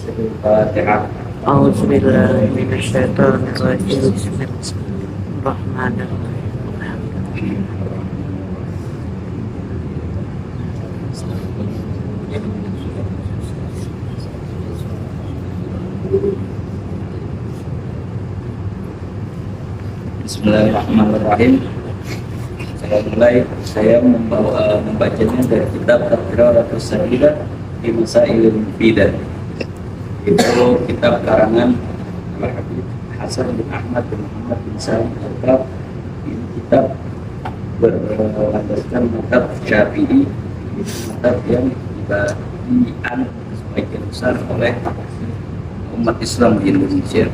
الفاتحة. أعوذ بالله من الشيطان الرجيم. بسم الله الرحمن الرحيم. Bismillahirrahmanirrahim. Saya membacanya dari kitab Tadkiratus Sadidah fi Masailil Mufidah. Itu kitab karangan Al-Habib Hasan bin Ahmad bin Muhammad bin Salim Al-Kaf. Ini kitab berlandaskan mazhab Syafi'i, mazhab yang dianut sebagian besar oleh umat Islam di Indonesia.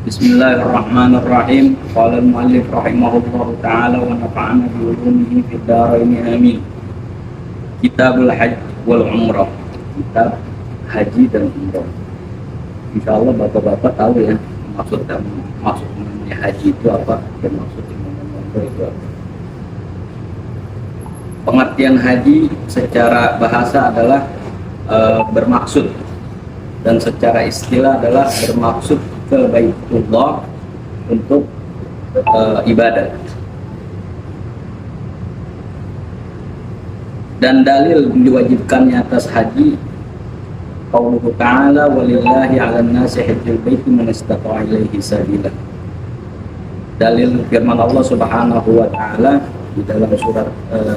Bismillahirrahmanirrahim. Qala al-muallif rahimahullahu ta'ala wa nafa'ana bi ulumihi fid dharain amin. Kitabul Hajj wal Umrah. Kitab haji dan umrah. Insyaallah bapak-bapak tahu ya maksud namanya haji itu apa dan maksud umrah itu apa. Pengertian haji secara bahasa adalah bermaksud, dan secara istilah adalah bermaksud ke Baitullah untuk ibadah. Dan dalil diwajibkannya atas haji qauluhu ta'ala walillahi 'alan nasi hajjul baiti man istata'a ilaihi sabila. Dalil firman Allah Subhanahu wa taala di dalam surat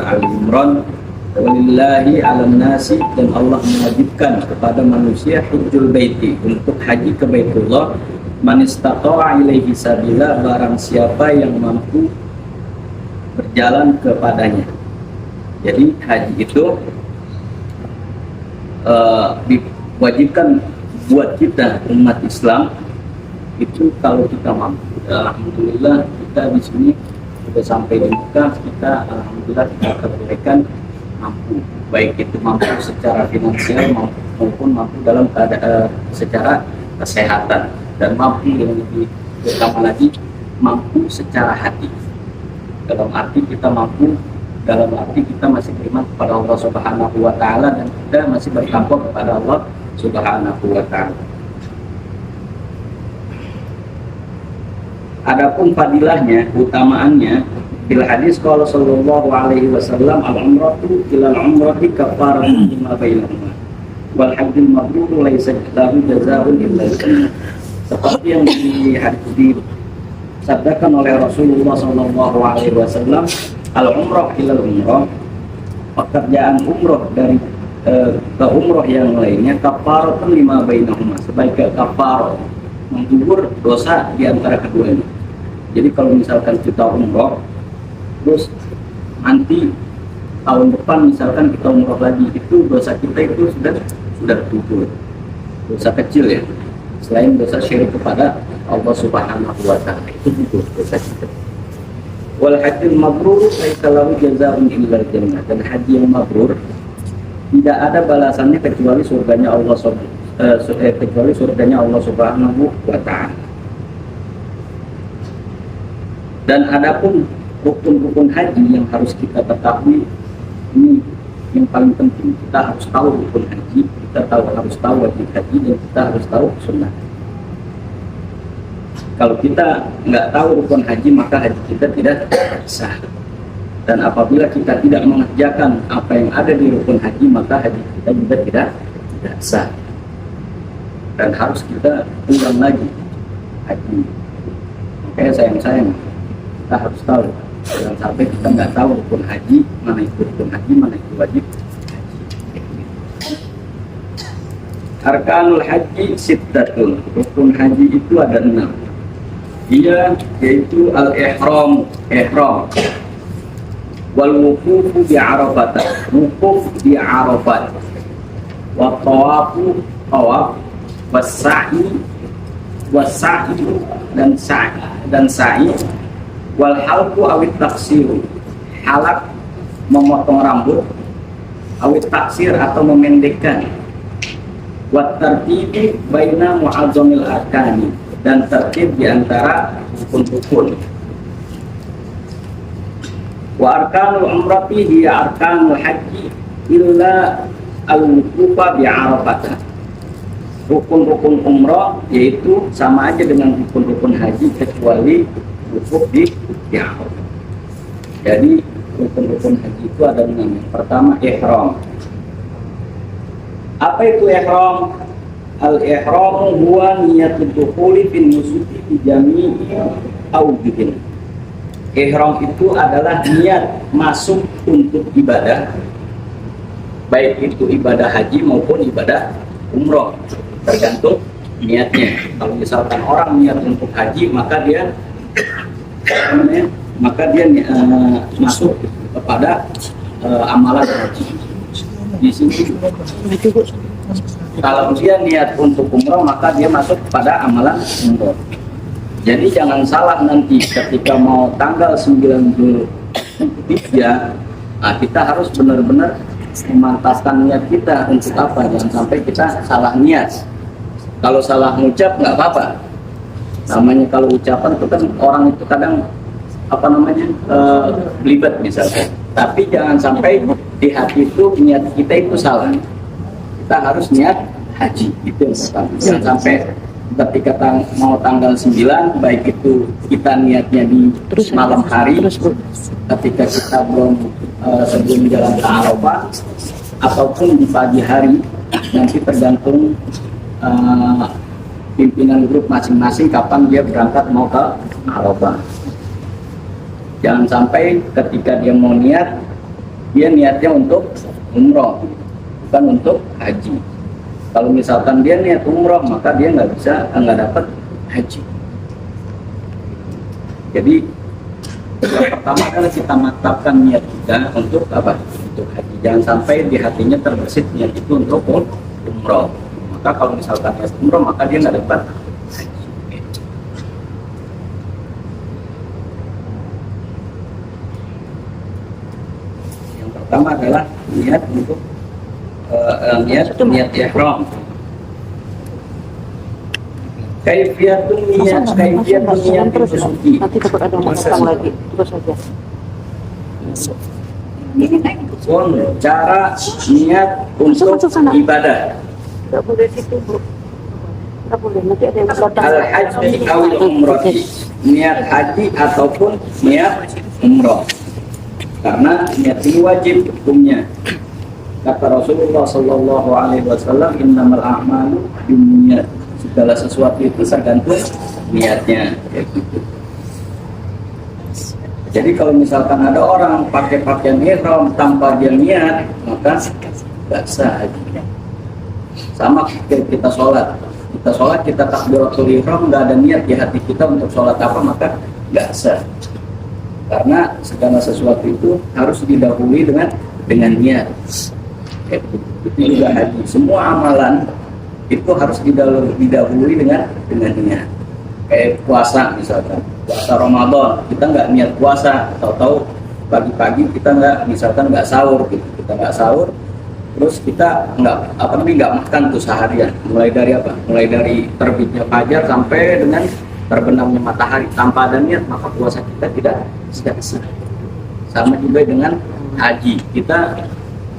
Ali Imran, walillahi 'alan nasi, dan Allah mewajibkan kepada manusia hajjul baiti, untuk haji ke Baitullah, man istata'a ilaihi sabila, barang siapa yang mampu berjalan kepadanya. Jadi haji itu diwajibkan buat kita umat Islam itu kalau kita mampu. Alhamdulillah kita di sini sudah sampai di Mekah, kita alhamdulillah kita kebaikan mampu, baik itu mampu secara finansial maupun mampu dalam keadaan secara kesehatan, dan mampu yang lebih utama lagi mampu secara hati. Dalam arti kita mampu, dalam arti kita masih beriman kepada Allah Subhanahu wa taala, dan kita masih bertakwa kepada Allah Subhanahu wa taala. Adapun fadilahnya, utamaannya, bil hadis qala sallallahu alaihi wasallam al-umratu ila al-umrati kafaratun lima bainahuma wal hajjul mabrur laisa lahu jazaa'un illa al-jannah. Seperti yang disabdakan oleh Rasulullah sallallahu alaihi wasallam, al-umrah ila al-umrah, pekerjaan umroh dari ke umroh yang lainnya, kafaratun lima bainahuma, sebagai kafarah, menggugur dosa di antara keduanya. Jadi kalau misalkan kita umroh terus nanti tahun depan misalkan kita umroh lagi, itu dosa kita itu sudah gugur. Dosa kecil ya, selain dosa syirik kepada Allah Subhanahu wa taala, itu gugur dosa kita. Wal hajjul mabrur laisa lahu jazaa'un illa al-jannah, dan haji yang mabrur tidak ada balasannya kecuali surganya Allah Subhanahu wa taala. Dan adapun rukun-rukun haji yang harus kita ketahui, ini yang paling penting, kita harus tahu rukun haji, harus tahu wajib haji, dan kita harus tahu sunnah. Kalau kita nggak tahu rukun haji, maka haji kita tidak sah. Dan apabila kita tidak mengerjakan apa yang ada di rukun haji, maka haji kita juga tidak sah. Dan harus kita ulang lagi haji. Makanya sayang, kita harus tahu. Jangan sampai kita nggak tahu rukun haji, mana itu rukun haji, mana itu wajib haji. Arkanul haji sittatun, rukun haji itu ada 6. Dia yaitu al-ihram, wal wuqufu bi Arafat, wukuf di Arafat, wa tawafu, tawaf, was-sa'i dan sa'i, wal halqu awit taksiru, halak memotong rambut, awit taksir atau memendekkan, wat tartibi baina mu'azzamil arkani, dan tertib di antara rukun-rukun. Wa arkanul umrati hiya arkanul haji illa al-wuqufa bi Arafah. rukun-rukun umroh yaitu sama aja dengan rukun-rukun haji kecuali wukuf di Arafah. Jadi rukun-rukun haji itu ada enam. Yang pertama ihram. Apa itu ihram? Al-ihramu huwa niyatul dukhuli fin nusuki fi jami'i awjuhin. Ihram itu adalah niat masuk untuk ibadah, baik itu ibadah haji maupun ibadah umroh, tergantung niatnya. Kalau misalkan orang niat untuk haji, maka dia masuk kepada amalan haji. Di sini kalau dia niat untuk umroh, maka dia masuk pada amalan umroh. Jadi jangan salah nanti ketika mau tanggal 9 Zulhijjah, kita harus benar-benar memantaskan niat kita untuk apa. Jangan sampai kita salah niat. Kalau salah ngucap nggak apa-apa. Namanya kalau ucapan itu kan orang itu kadang belibet misalnya. Tapi jangan sampai di hati itu niat kita itu salah. Kita harus niat haji, itu yang pertama. Jangan sampai ketika mau tanggal 9, baik itu kita niatnya di malam hari, ketika kita belum sebelum jalan ke Arafah, ataupun di pagi hari. Nanti tergantung pimpinan grup masing-masing kapan dia berangkat mau ke Arafah. Jangan sampai ketika dia mau niat, dia niatnya untuk umroh, bukan untuk haji. Kalau misalkan dia niat umroh, maka dia nggak dapat haji. Jadi yang pertama adalah kita mantapkan niat kita untuk apa? Untuk haji. Jangan sampai di hatinya terbesit niat itu untuk umroh. Maka kalau misalkan niat umroh, maka dia nggak dapat haji. Yang pertama adalah niat untuk niat ihram. Kaifiyatun niat suci. Nanti takut ada orang lagi. Terus saja. Cara niat untuk ibadah. Tidak boleh situ, Bu. Tidak boleh, nanti ada yang datang. Al-haji awil umroh. Niat haji ataupun niat umroh. Karena niat ini wajib hukumnya. Kata Rasulullah Sallallahu Alaihi Wasallam, innamal a'malu binniyat. Segala sesuatu itu tergantung niatnya. Ya, gitu. Jadi kalau misalkan ada orang pakai pakaian ihram tanpa dia niat, maka nggak sah hajinya. Sama kayak kita sholat. Kita sholat, kita takbiratul ihram, nggak ada niat di hati kita untuk sholat apa, maka nggak sah. Karena segala sesuatu itu harus didahului dengan niat. Itu juga haji. Semua amalan itu harus didahului dengan niat. Kayak puasa misalkan, puasa Ramadan, kita nggak niat puasa, tahu-tahu pagi-pagi kita nggak sahur, gitu. Kita nggak sahur, terus kita nggak makan tuh seharian. Mulai dari apa? Mulai dari terbitnya fajar sampai dengan terbenamnya matahari, tanpa ada niat, maka puasa kita tidak sah. Sama juga dengan haji, kita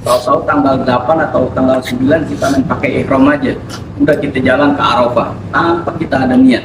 tahu-tahu tanggal 8 atau tanggal 9 kita main pakai ihram aja, udah kita jalan ke Arafah tanpa kita ada niat,